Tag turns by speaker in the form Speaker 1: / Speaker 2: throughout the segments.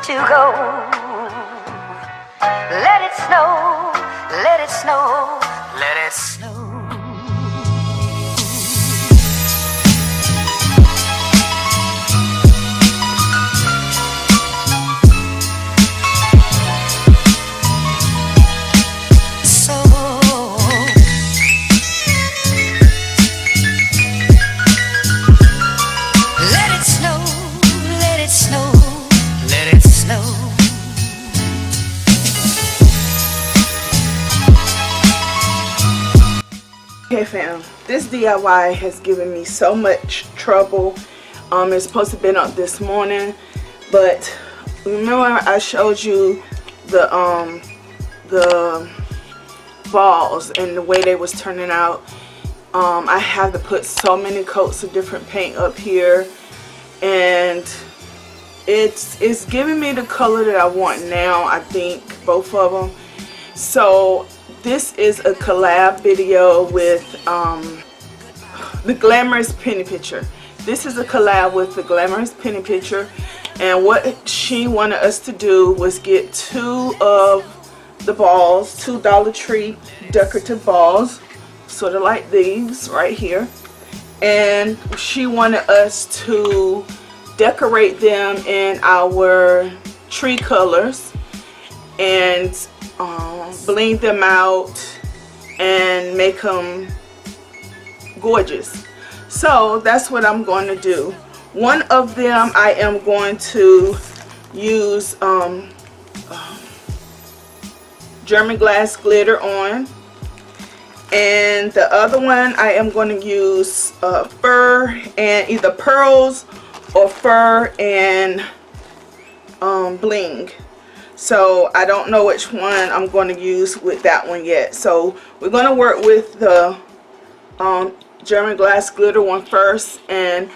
Speaker 1: to go. Let it snow, let it snow, let it snow.
Speaker 2: Okay fam, this DIY has given me so much trouble. It's supposed to have been up this morning, but remember I showed you the balls and the way they was turning out. I have to put so many coats of different paint up here, and it's giving me the color that I want now. I think both of them. So this is a collab video with the Glamorous Penny Picture. This is a collab with the Glamorous Penny Picture, and what she wanted us to do was get 2 of the balls, 2 Dollar Tree decorative balls, sort of like these right here, and she wanted us to decorate them in our tree colors and bling them out and make them gorgeous. So that's what I'm going to do. One of them I am going to use German glass glitter on, and the other one I am going to use fur and either pearls or fur and bling. So I don't know which one I'm going to use with that one yet. So we're going to work with the German glass glitter one first. And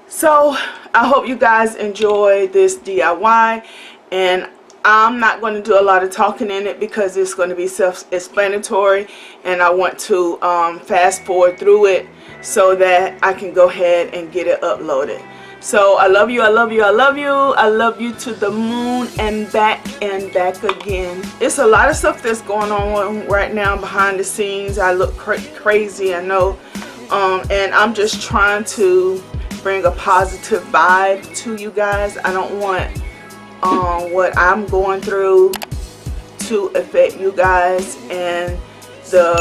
Speaker 2: so I hope you guys enjoy this DIY. And I'm not going to do a lot of talking in it because it's going to be self-explanatory. And I want to fast forward through it so that I can go ahead and get it uploaded. So I love you, I love you, I love you. I love you to the moon and back again. It's a lot of stuff that's going on right now behind the scenes. I look crazy, I know. And I'm just trying to bring a positive vibe to you guys. I don't want what I'm going through to affect you guys. And so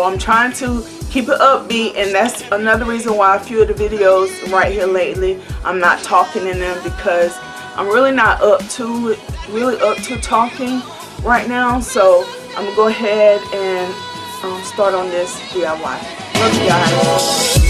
Speaker 2: I'm trying to keep it upbeat, and that's another reason why a few of the videos right here lately I'm not talking in them, because I'm really not up to talking right now. So I'm gonna go ahead and start on this DIY. Love you guys.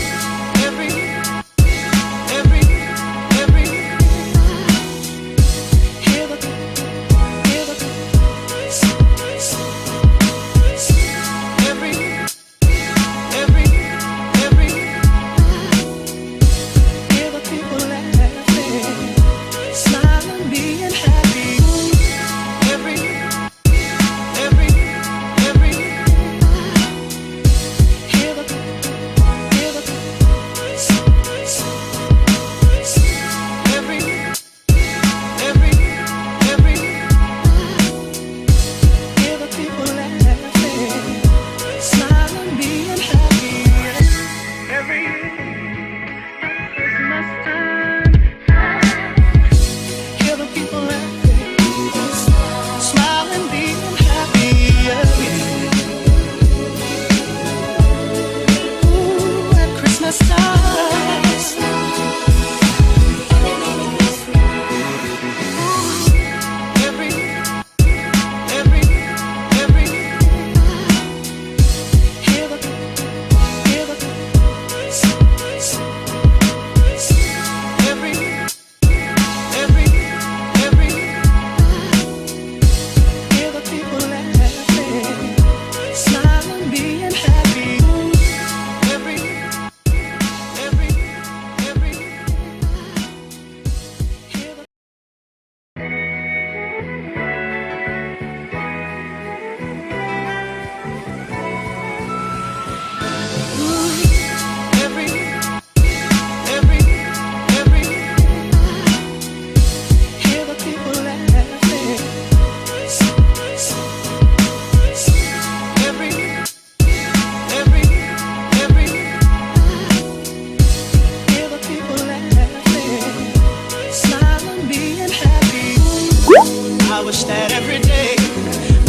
Speaker 3: I wish that every day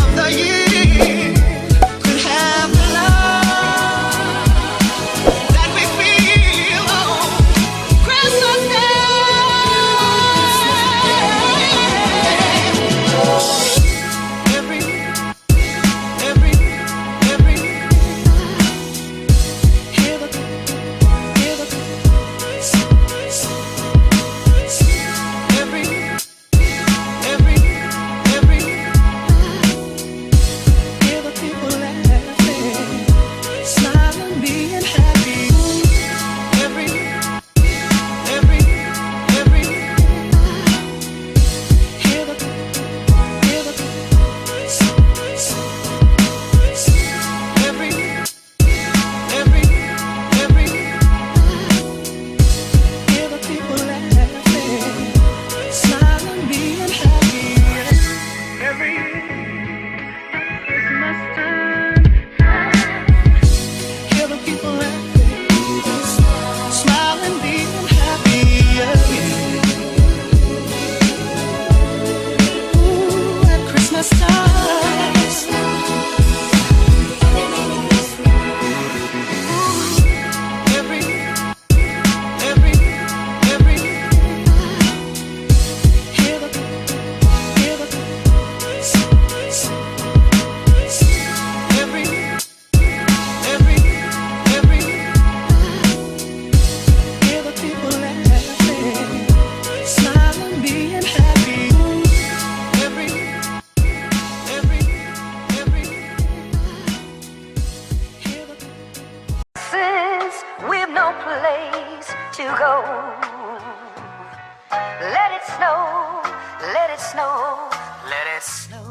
Speaker 3: of the year could have the love that we feel on Christmas Day. Every hear the
Speaker 1: we've no place to go. Let it snow, let it snow, let it snow.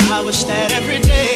Speaker 3: I wish that every day